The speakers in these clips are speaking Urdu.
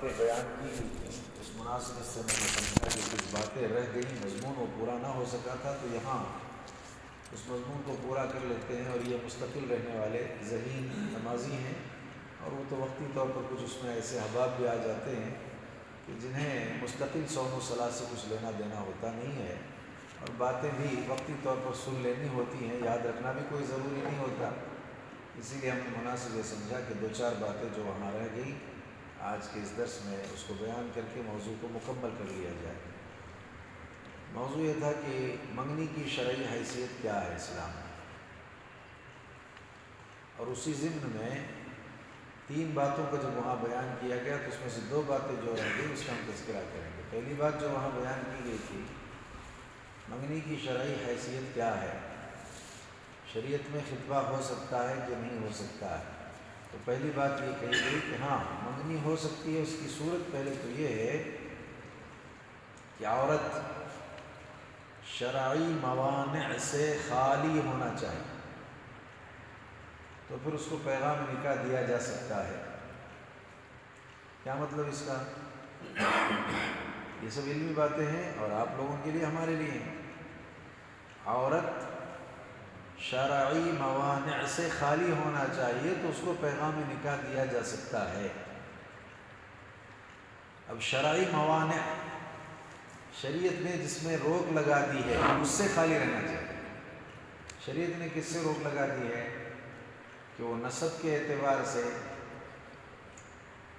باتیں بیان کی، اس مناسبت سے میں نے سمجھا کہ کچھ باتیں رہ گئیں، مضمون وہ پورا نہ ہو سکا تھا، تو یہاں اس مضمون کو پورا کر لیتے ہیں۔ اور یہ مستقل رہنے والے ذہین نمازی ہیں، اور وہ تو وقتی طور پر کچھ اس میں ایسے احباب بھی آ جاتے ہیں کہ جنہیں مستقل صوم و صلاۃ سے کچھ لینا دینا ہوتا نہیں ہے، اور باتیں بھی وقتی طور پر سن لینی ہوتی ہیں، یاد رکھنا بھی کوئی ضروری نہیں ہوتا۔ اسی لیے ہم نے مناسب یہ سمجھا کہ دو چار باتیں جو وہاں رہ گئی آج کے اس درس میں اس کو بیان کر کے موضوع کو مکمل کر لیا جائے۔ موضوع یہ تھا کہ منگنی کی شرعی حیثیت کیا ہے اسلام میں، اور اسی ضمن میں تین باتوں کو جب وہاں بیان کیا گیا تو اس میں سے دو باتیں جو رہ گئی اس کا ہم تذکرہ کریں گے۔ پہلی بات جو وہاں بیان کی گئی تھی، منگنی کی شرعی حیثیت کیا ہے، شریعت میں خطبہ ہو سکتا ہے کہ نہیں ہو سکتا ہے؟ تو پہلی بات یہ کہی گئی کہ ہاں منگنی ہو سکتی ہے۔ اس کی صورت پہلے تو یہ ہے کہ عورت شرعی موانع سے خالی ہونا چاہیے، تو پھر اس کو پیغام نکاح دیا جا سکتا ہے۔ کیا مطلب اس کا؟ یہ سب علمی باتیں ہیں اور آپ لوگوں کے لیے ہمارے لیے ہیں۔ عورت شرعی موانع سے خالی ہونا چاہیے تو اس کو پیغام نکاح دیا جا سکتا ہے۔ اب شرعی موانع، شریعت نے جس میں روک لگا دی ہے اس سے خالی رہنا چاہیے۔ شریعت نے کس سے روک لگا دی ہے کہ وہ نسب کے اعتبار سے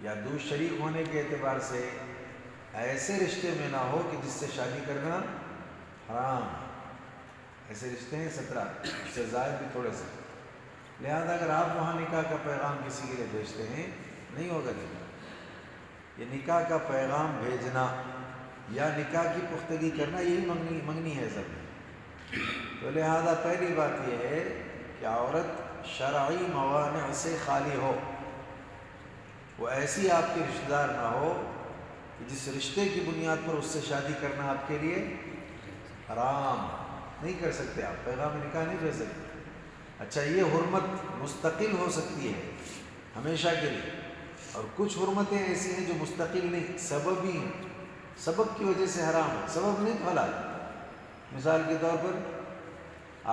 یا دو شریک ہونے کے اعتبار سے ایسے رشتے میں نہ ہو کہ جس سے شادی کرنا حرام۔ ایسے رشتے ہیں 17، اس سے زائد بھی تھوڑے سے، لہذا اگر آپ وہاں نکاح کا پیغام کسی کے لیے بھیجتے ہیں نہیں ہوگا نکاح۔ یہ نکاح کا پیغام بھیجنا یا نکاح کی پختگی کرنا یہی منگنی ہے سب میں۔ تو لہذا پہلی بات یہ ہے کہ عورت شرعی موانع سے خالی ہو، وہ ایسی آپ کے رشتہ دار نہ ہو کہ جس رشتے کی بنیاد پر اس سے شادی کرنا آپ کے لیے حرام۔ نہیں کر سکتے آپ، پیغام نکاح نہیں بھیج سکتے۔ اچھا، یہ حرمت مستقل ہو سکتی ہے ہمیشہ کے لیے، اور کچھ حرمتیں ایسی ہیں جو مستقل نہیں، سببی ہیں، سبب کی وجہ سے حرام ہے، سبب نہیں تو حلال۔ مثال کے طور پر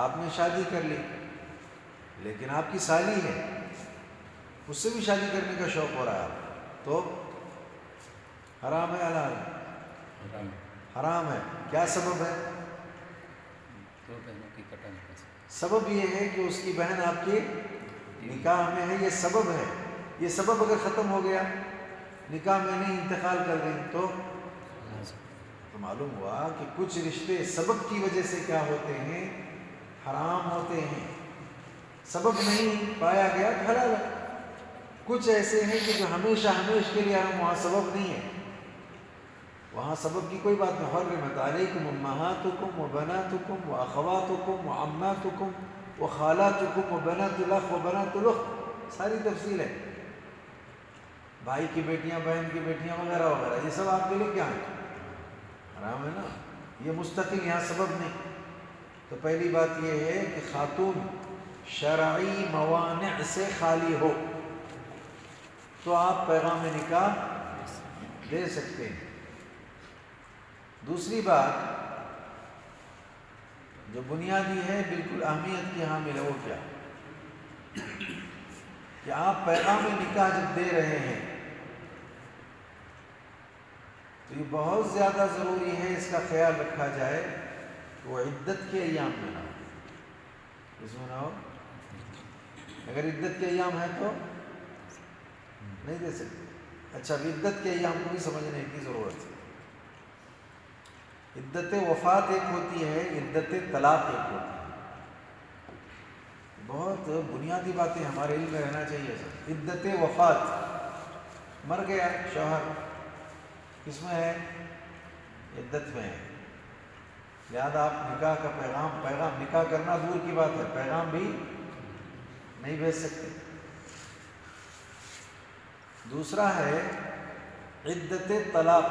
آپ نے شادی کر لی لیکن آپ کی سالی ہے، اس سے بھی شادی کرنے کا شوق ہو رہا ہے آپ، تو حرام ہے حلال ہے؟ حرام ہے۔ کیا سبب ہے؟ سبب یہ ہے کہ اس کی بہن آپ کے نکاح میں ہے، یہ سبب ہے۔ یہ سبب اگر ختم ہو گیا، نکاح میں نہیں، انتقال کر گئی، تو معلوم ہوا کہ کچھ رشتے سبب کی وجہ سے کیا ہوتے ہیں؟ حرام ہوتے ہیں۔ سبب نہیں پایا گیا تو حلال ہے۔ کچھ ایسے ہیں کہ جو ہمیشہ کے لیے حرام، وہاں سبب نہیں ہے، وہاں سبب کی کوئی بات نہیں۔ حرمت علیکم امہاتکم و بناتکم و اخواتکم و عماتکم و خالاتکم و بنات الاخ و بنات الاخت، ساری تفصیل ہے۔ بھائی کی بیٹیاں، بہن کی بیٹیاں وغیرہ وغیرہ، یہ سب آپ کے لیے کیا ہے؟ حرام ہے نا۔ یہ مستقل، یہاں سبب نہیں۔ تو پہلی بات یہ ہے کہ خاتون شرعی موانع سے خالی ہو تو آپ پیغام نکاح دے سکتے ہیں۔ دوسری بات جو بنیادی ہے، بالکل اہمیت کی حامل ہے، وہ کیا کہ آپ پیغام نکاح جب دے رہے ہیں تو یہ بہت زیادہ ضروری ہے، اس کا خیال رکھا جائے کہ وہ عدت کے ایام میں نہ ہو۔ اس میں نہ ہو، اگر عدت کے ایام ہے تو نہیں دے سکتے۔ اچھا، عدت کے ایام کو بھی سمجھنے کی ضرورت ہے۔ عدت وفات ایک ہوتی ہے، عدت طلاق ایک ہوتی ہے۔ بہت بنیادی باتیں ہمارے علم میں رہنا چاہیے سر۔ عدت وفات، مر گیا شوہر، کس میں ہے؟ عدت میں ہے، لہذا آپ نکاح کا پیغام نکاح کرنا دور کی بات ہے، پیغام بھی نہیں بھیج سکتے۔ دوسرا ہے عدت طلاق۔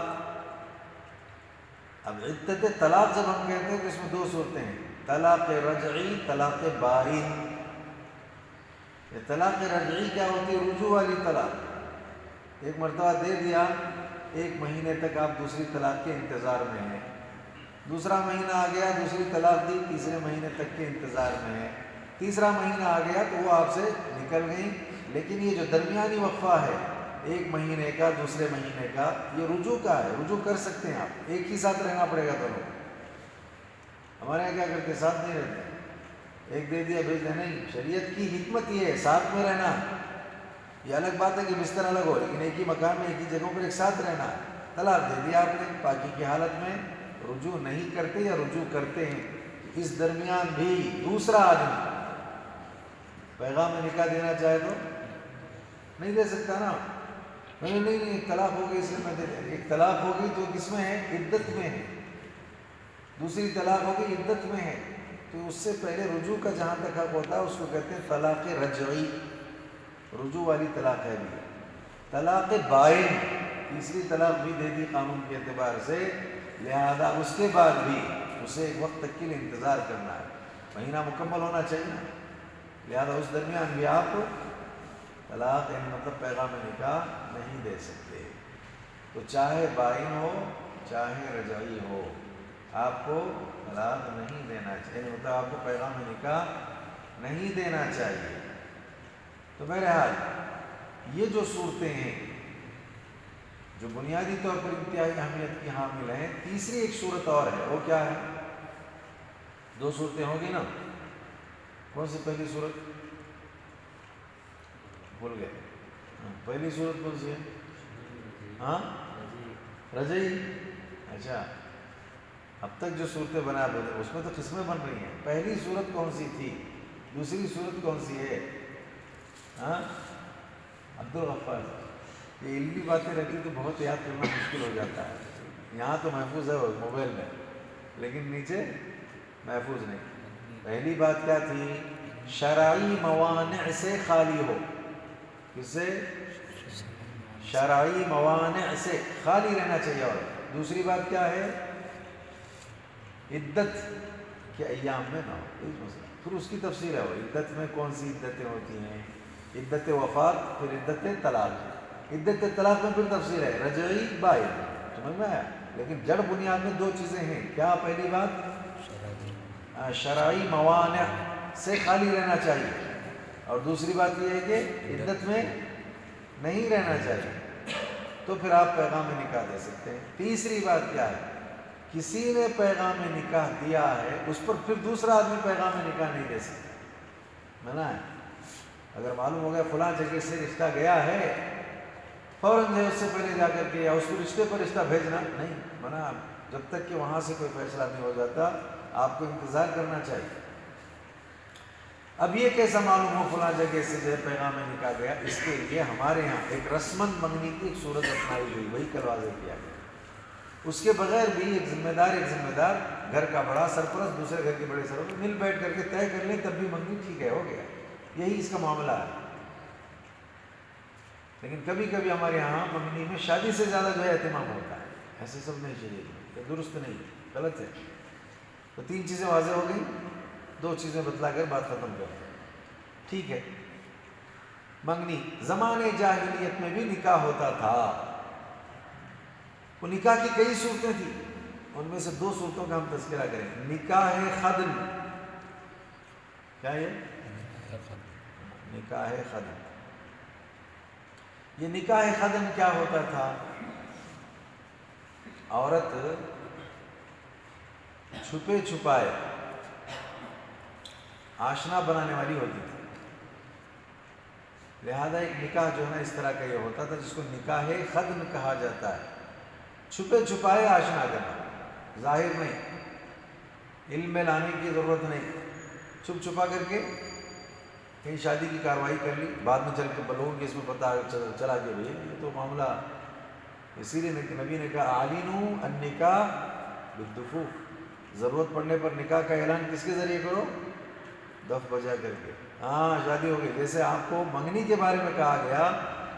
اب عدت طلاق جب ہم کہتے ہیں تو اس میں دو صورتیں ہیں، طلاق رجعی، طلاق بائن۔ یہ طلاق رجعی کیا ہوتی ہے؟ رجوع والی طلاق، ایک مرتبہ دے دیا، 1 مہینے تک آپ دوسری طلاق کے انتظار میں ہیں، دوسرا مہینہ آ گیا دوسری طلاق دی، تیسرے مہینے تک کے انتظار میں ہے، تیسرا مہینہ آ گیا تو وہ آپ سے نکل گئیں، لیکن یہ جو درمیانی وقفہ ہے 1 مہینے کا دوسرے مہینے کا، یہ رجوع کا ہے، رجوع کر سکتے ہیں آپ، ایک ہی ساتھ رہنا پڑے گا دونوں۔ ہمارے یہاں کیا کرتے، ساتھ نہیں رہتے، ایک دے دیا بھیج دیا، نہیں، شریعت کی حکمت یہ ہے ساتھ میں رہنا۔ یہ الگ بات ہے کہ بستر الگ ہو، لیکن ایک ہی مکان میں ایک ہی جگہوں پر ایک ساتھ رہنا ہے۔ طلاق دے دیا آپ نے، پاکی کی حالت میں رجوع نہیں کرتے یا رجوع کرتے ہیں، اس درمیان بھی دوسرا آدمی پیغام نکاح دینا چاہے تو نہیں دے سکتا نا، نہیں طلاق ہو گئی اس لیے میں دے دیں۔ ایک طلاق ہوگی تو کس میں ہے، عدت میں ہے، دوسری طلاق ہوگی عدت میں ہے، تو اس سے پہلے رجوع کا جہاں تک حق ہوتا ہے اس کو کہتے ہیں طلاق رجعی، رجوع والی طلاق ہے بھی۔ طلاق بائن، تیسری طلاق بھی دے دی قانون کے اعتبار سے، لہذا اس کے بعد بھی اسے ایک وقت تک کے لیے انتظار کرنا ہے، مہینہ مکمل ہونا چاہیے، لہذا اس درمیان بھی آپ طلاق یعنی مطلب پیغام نکاح نہیں دے سکتے۔ تو چاہے بائن ہو چاہے رجعی ہو، آپ کو طلاق نہیں دینا چاہیے، مطلب آپ کو پیغام نکاح نہیں دینا چاہیے۔ تو بہرحال یہ جو صورتیں ہیں جو بنیادی طور پر انتہائی اہمیت کی حامل ہیں، تیسری ایک صورت اور ہے، وہ کیا ہے؟ 2 صورتیں ہوگی نا، کون سی پہلی صورت بھول گئے؟ پہلی صورت کون سی ہے؟ ہاں رجعی۔ اچھا، اب تک جو صورتیں بنا دو اس میں تو قسمیں بن رہی ہیں، پہلی صورت کون سی تھی، دوسری صورت کون سی ہے؟ ہاں عبدالغفار، یہ علمی باتیں رہتی تو بہت یاد کرنا مشکل ہو جاتا ہے، یہاں تو محفوظ ہے موبائل میں، لیکن نیچے محفوظ نہیں۔ پہلی بات کیا تھی؟ شرعی موانع سے خالی ہو، کس سے؟ شرعی موانع سے خالی رہنا چاہیے۔ اور دوسری بات کیا ہے؟ عدت کے ایام میں نہ ہو، پھر اس کی تفصیل ہے، وہ عدت میں کون سی عدتیں ہوتی ہیں، عدت وفات، پھر عدت طلاق، عدت طلاق میں پھر تفصیل ہے، رجعی بائن، سمجھ میں آیا؟ لیکن جڑ بنیاد میں 2 چیزیں ہیں، کیا؟ پہلی بات شرعی موانع سے خالی رہنا چاہیے، اور دوسری بات یہ ہے کہ عدت میں نہیں رہنا چاہیے، تو پھر آپ پیغام نکاح دے سکتے ہیں۔ تیسری بات کیا ہے؟ کسی نے پیغام نکاح دیا ہے اس پر پھر دوسرا آدمی پیغام نکاح نہیں دے سکتا، منع ہے۔ اگر معلوم ہو گیا فلاں جگہ سے رشتہ گیا ہے، فوراً جو ہے اس سے پہلے جا کر کے یا اس کو رشتے پر رشتہ بھیجنا نہیں، منع، جب تک کہ وہاں سے کوئی فیصلہ نہیں ہو جاتا آپ کو انتظار کرنا چاہیے۔ اب یہ کیسا معلوم ہو فلاں جگہ سے جو ہے پیغام نکاح گیا؟ اس کے لیے ہمارے یہاں ایک رسماً منگنی کی ایک صورت اپنائی گئی، وہی کل واضح کیا گیا۔ اس کے بغیر بھی ایک ذمہ دار گھر کا بڑا سرپرست دوسرے گھر کے بڑے سرپرست مل بیٹھ کر کے طے کر لیں، تب بھی منگنی ٹھیک ہے، ہو گیا، یہی اس کا معاملہ ہے۔ لیکن کبھی کبھی ہمارے یہاں منگنی میں شادی سے زیادہ جو ہے اہتمام ہوتا ہے، ایسے سب نہیں چاہیے، درست نہیں، غلط ہے۔ تو 3 چیزیں واضح ہو گئی، 2 چیزیں بتلا کر بات ختم کریں، ٹھیک ہے۔ منگنی زمانے جاہلیت میں بھی نکاح ہوتا تھا، وہ نکاح کی کئی صورتیں تھیں، ان میں سے 2 صورتوں کا ہم تذکرہ کریں۔ نکاح خدن، کیا یہ؟ نکاح خدن۔ یہ نکاح خدن کیا ہوتا تھا؟ عورت چھپے چھپائے آشنا بنانے والی ہوتی تھی، لہذا ایک نکاح جو ہے نا اس طرح کا یہ ہوتا تھا جس کو نکاح خدن کہا جاتا ہے، چھپے چھپائے آشنا کرنا، ظاہر نہیں، علم میں لانے کی ضرورت نہیں، چھپ چھپا کر کے کہیں شادی کی کارروائی کر لی، بعد میں چل کے لوگوں کے اس میں پتہ چلا کہ بھائی یہ تو معاملہ، اسی لیے نبی نے کہا اعلنوا النکاح بالدفوف، ضرورت پڑنے پر نکاح کا اعلان کس کے ذریعے کرو؟ دف بجا کر کے، ہاں شادی ہو گئی۔ جیسے آپ کو منگنی کے بارے میں کہا گیا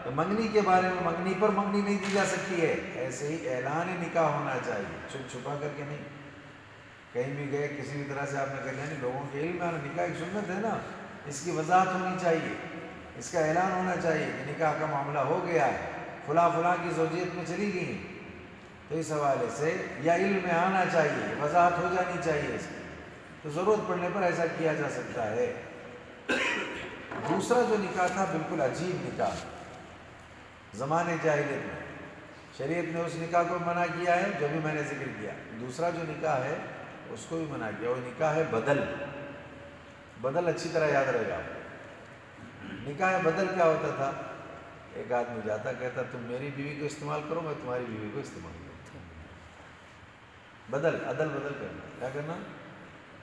کہ منگنی کے بارے میں منگنی پر منگنی نہیں دی جا سکتی ہے، ایسے ہی اعلان نکاح ہونا چاہیے، چھپ چھپا کر کے نہیں، کہیں بھی گئے کسی بھی طرح سے آپ نے کر لیا نہیں، لوگوں کے علم میں نکاح ایک سنت ہے نا، اس کی وضاحت ہونی چاہیے، اس کا اعلان ہونا چاہیے کہ نکاح کا معاملہ ہو گیا ہے، فلاں فلاں کی زوجیت میں چلی گئی ہیں، تو اس حوالے سے یا علم میں آنا چاہیے، وضاحت ہو جانی چاہیے اس کی، تو ضرورت پڑنے پر ایسا کیا جا سکتا ہے۔ دوسرا جو نکاح تھا بالکل عجیب نکاح، زمانے جاہلیت میں شریعت نے اس نکاح کو منع کیا ہے جو بھی میں نے ذکر کیا۔ دوسرا جو نکاح ہے اس کو بھی منع کیا، وہ نکاح ہے بدل۔ بدل اچھی طرح یاد رہے گا۔ نکاح بدل کیا ہوتا تھا؟ ایک آدمی جاتا کہتا تم میری بیوی کو استعمال کرو، میں تمہاری بیوی کو استعمال کرتا ہوں۔ بدل، عدل بدل کرنا، کیا کرنا؟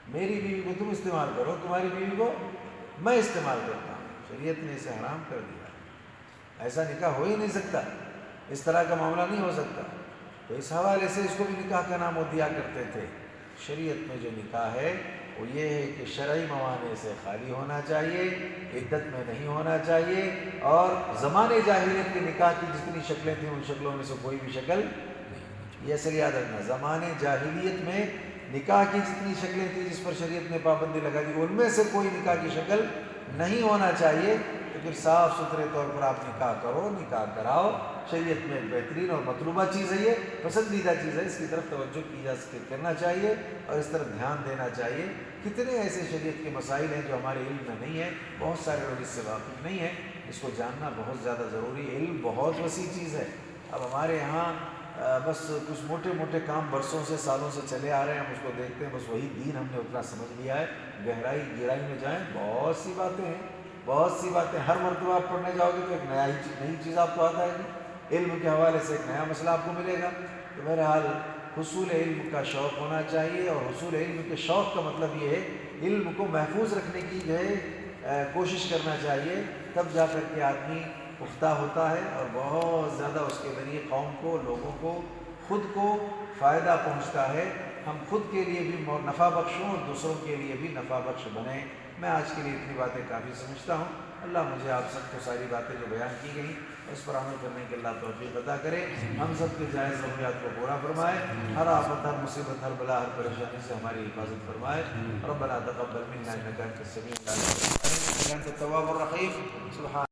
میری بیوی کو تم استعمال کرو، تمہاری بیوی کو میں استعمال کرتا ہوں۔ شریعت نے اسے حرام کر دیا، ایسا نکاح ہو ہی نہیں سکتا، اس طرح کا معاملہ نہیں ہو سکتا۔ تو اس حوالے سے اس کو بھی نکاح کا نام وہ دیا کرتے تھے۔ شریعت میں جو نکاح ہے وہ یہ ہے کہ شرعی موانع سے خالی ہونا چاہیے، عدت میں نہیں ہونا چاہیے، اور زمانے جاہلیت کے نکاح کی جتنی شکلیں تھیں ان شکلوں میں سے کوئی بھی شکل نہیں۔ یہ اصل یاد رکھنا، زمانے جاہلیت میں نکاح کی جتنی شکلیں تھیں جس پر شریعت نے پابندی لگا دی ان میں سے کوئی نکاح کی شکل نہیں ہونا چاہیے۔ تو پھر صاف ستھرے طور پر آپ نکاح کرو، نکاح کراؤ۔ شریعت میں بہترین اور مطلوبہ چیز ہے، یہ پسندیدہ چیز ہے، اس کی طرف توجہ کی جا سکے، کرنا چاہیے اور اس طرف دھیان دینا چاہیے۔ کتنے ایسے شریعت کے مسائل ہیں جو ہمارے علم میں نہیں ہیں، بہت سارے لوگ اس سے واقف نہیں ہیں، اس کو جاننا بہت زیادہ ضروری ہے۔ علم بہت وسیع چیز ہے۔ اب ہمارے یہاں بس کچھ موٹے موٹے کام برسوں سے سالوں سے چلے آ رہے ہیں، ہم اس کو دیکھتے ہیں، بس وہی دین ہم نے اتنا سمجھ لیا ہے۔ گہرائی میں جائیں، بہت سی باتیں ہیں، بہت سی باتیں، ہر مرتبہ آپ پڑھنے جاؤ گے تو ایک نئی چیز آپ کو آتا ہے گی، علم کے حوالے سے ایک نیا مسئلہ آپ کو ملے گا۔ تو بہرحال حصول علم کا شوق ہونا چاہیے، اور حصول علم کے شوق کا مطلب یہ ہے علم کو محفوظ رکھنے کی جو ہے کوشش کرنا چاہیے، تب جا کر کے آدمی پختہ ہوتا ہے اور بہت زیادہ اس کے ذریعے قوم کو، لوگوں کو، خود کو فائدہ پہنچتا ہے۔ ہم خود کے لیے بھی نفع بخش ہوں اور دوسروں کے لیے بھی نفع بخش بنیں۔ میں آج کے لیے اتنی باتیں کافی سمجھتا ہوں۔ اللہ مجھے آپ سب کو ساری باتیں جو بیان کی گئیں اس پر عمل کرنے کے اللہ توفیق عطا کرے، ہم سب کے جائز ضروریات کو پورا فرمائے، ہر آفت، ہر مصیبت، ہر بلا، ہر پریشانی سے ہماری حفاظت فرمائے۔ ربنا تقبل منا انک انت السمیع العلیم وانت التواب الرحیم۔ سبحان